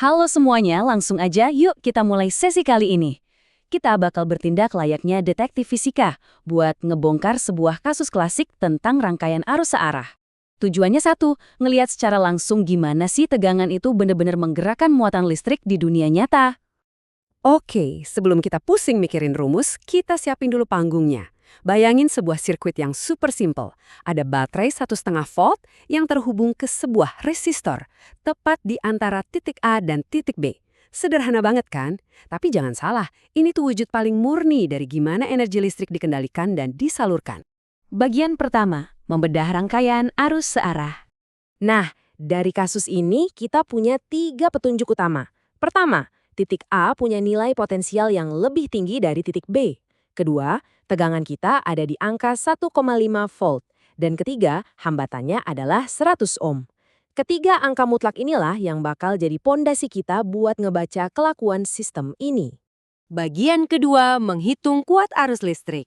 Halo semuanya, langsung aja yuk kita mulai sesi kali ini. Kita bakal bertindak layaknya detektif fisika buat ngebongkar sebuah kasus klasik tentang rangkaian arus searah. Tujuannya satu, ngelihat secara langsung gimana sih tegangan itu benar-benar menggerakkan muatan listrik di dunia nyata. Oke, sebelum kita pusing mikirin rumus, kita siapin dulu panggungnya. Bayangin sebuah sirkuit yang super simple. Ada baterai 1,5 volt yang terhubung ke sebuah resistor, tepat di antara titik A dan titik B. Sederhana banget kan? Tapi jangan salah, ini tuh wujud paling murni dari gimana energi listrik dikendalikan dan disalurkan. Bagian pertama, membedah rangkaian arus searah. Nah, dari kasus ini kita punya 3 petunjuk utama. Pertama, titik A punya nilai potensial yang lebih tinggi dari titik B. Kedua, tegangan kita ada di angka 1,5 volt. Dan ketiga, hambatannya adalah 100 ohm. Ketiga angka mutlak inilah yang bakal jadi pondasi kita buat ngebaca kelakuan sistem ini. Bagian kedua, menghitung kuat arus listrik.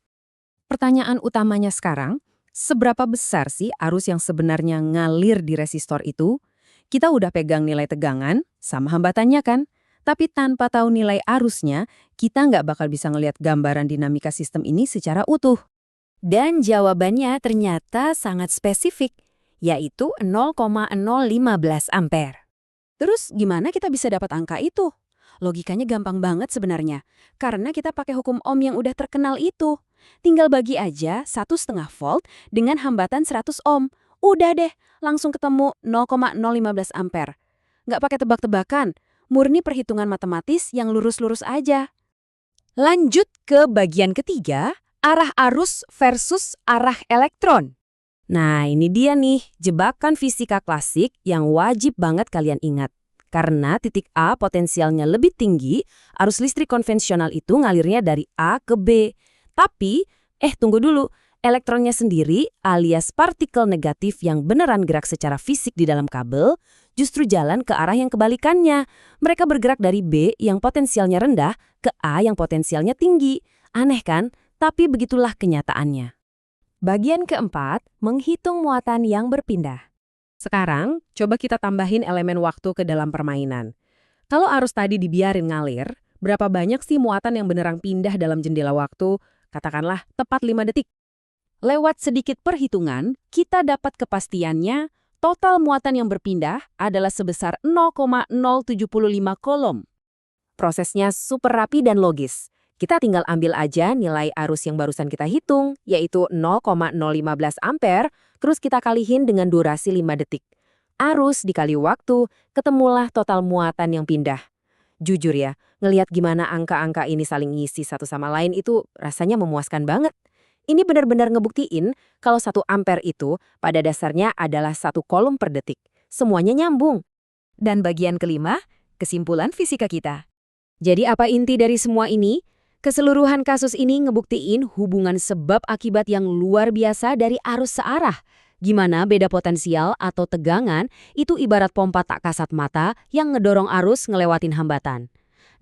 Pertanyaan utamanya sekarang, seberapa besar sih arus yang sebenarnya ngalir di resistor itu? Kita udah pegang nilai tegangan, sama hambatannya kan? Tapi tanpa tahu nilai arusnya, kita nggak bakal bisa ngelihat gambaran dinamika sistem ini secara utuh. Dan jawabannya ternyata sangat spesifik, yaitu 0,015 ampere. Terus gimana kita bisa dapat angka itu? Logikanya gampang banget sebenarnya, karena kita pakai hukum Ohm yang udah terkenal itu. Tinggal bagi aja 1,5 volt dengan hambatan 100 ohm. Udah deh, langsung ketemu 0,015 ampere. Nggak pakai tebak-tebakan, murni perhitungan matematis yang lurus-lurus aja. Lanjut ke bagian ketiga, arah arus versus arah elektron. Nah, ini dia nih, jebakan fisika klasik yang wajib banget kalian ingat. Karena titik A potensialnya lebih tinggi, arus listrik konvensional itu ngalirnya dari A ke B. Tapi, tunggu dulu, elektronnya sendiri alias partikel negatif yang beneran gerak secara fisik di dalam kabel, justru jalan ke arah yang kebalikannya. Mereka bergerak dari B yang potensialnya rendah ke A yang potensialnya tinggi. Aneh kan? Tapi begitulah kenyataannya. Bagian keempat, menghitung muatan yang berpindah. Sekarang, coba kita tambahin elemen waktu ke dalam permainan. Kalau arus tadi dibiarin ngalir, berapa banyak sih muatan yang beneran pindah dalam jendela waktu? Katakanlah tepat 5 detik. Lewat sedikit perhitungan, kita dapat kepastiannya total muatan yang berpindah adalah sebesar 0,075 kolom. Prosesnya super rapi dan logis. Kita tinggal ambil aja nilai arus yang barusan kita hitung, yaitu 0,015 ampere, terus kita kalihin dengan durasi 5 detik. Arus dikali waktu, ketemulah total muatan yang pindah. Jujur ya, ngelihat gimana angka-angka ini saling ngisi satu sama lain itu rasanya memuaskan banget. Ini benar-benar ngebuktiin kalau 1 ampere itu pada dasarnya adalah 1 kolom per detik. Semuanya nyambung. Dan bagian kelima, kesimpulan fisika kita. Jadi apa inti dari semua ini? Keseluruhan kasus ini ngebuktiin hubungan sebab akibat yang luar biasa dari arus searah. Gimana beda potensial atau tegangan itu ibarat pompa tak kasat mata yang ngedorong arus ngelewatin hambatan.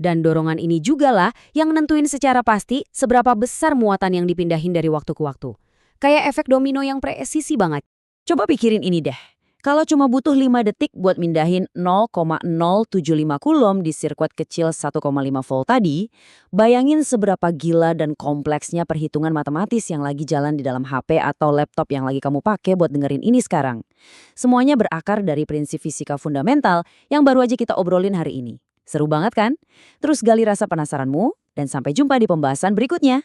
Dan dorongan ini jugalah yang nentuin secara pasti seberapa besar muatan yang dipindahin dari waktu ke waktu. Kayak efek domino yang presisi banget. Coba pikirin ini deh. Kalau cuma butuh 5 detik buat mindahin 0,075 kulom di sirkuit kecil 1,5 volt tadi, bayangin seberapa gila dan kompleksnya perhitungan matematis yang lagi jalan di dalam HP atau laptop yang lagi kamu pakai buat dengerin ini sekarang. Semuanya berakar dari prinsip fisika fundamental yang baru aja kita obrolin hari ini. Seru banget kan? Terus gali rasa penasaranmu, dan sampai jumpa di pembahasan berikutnya.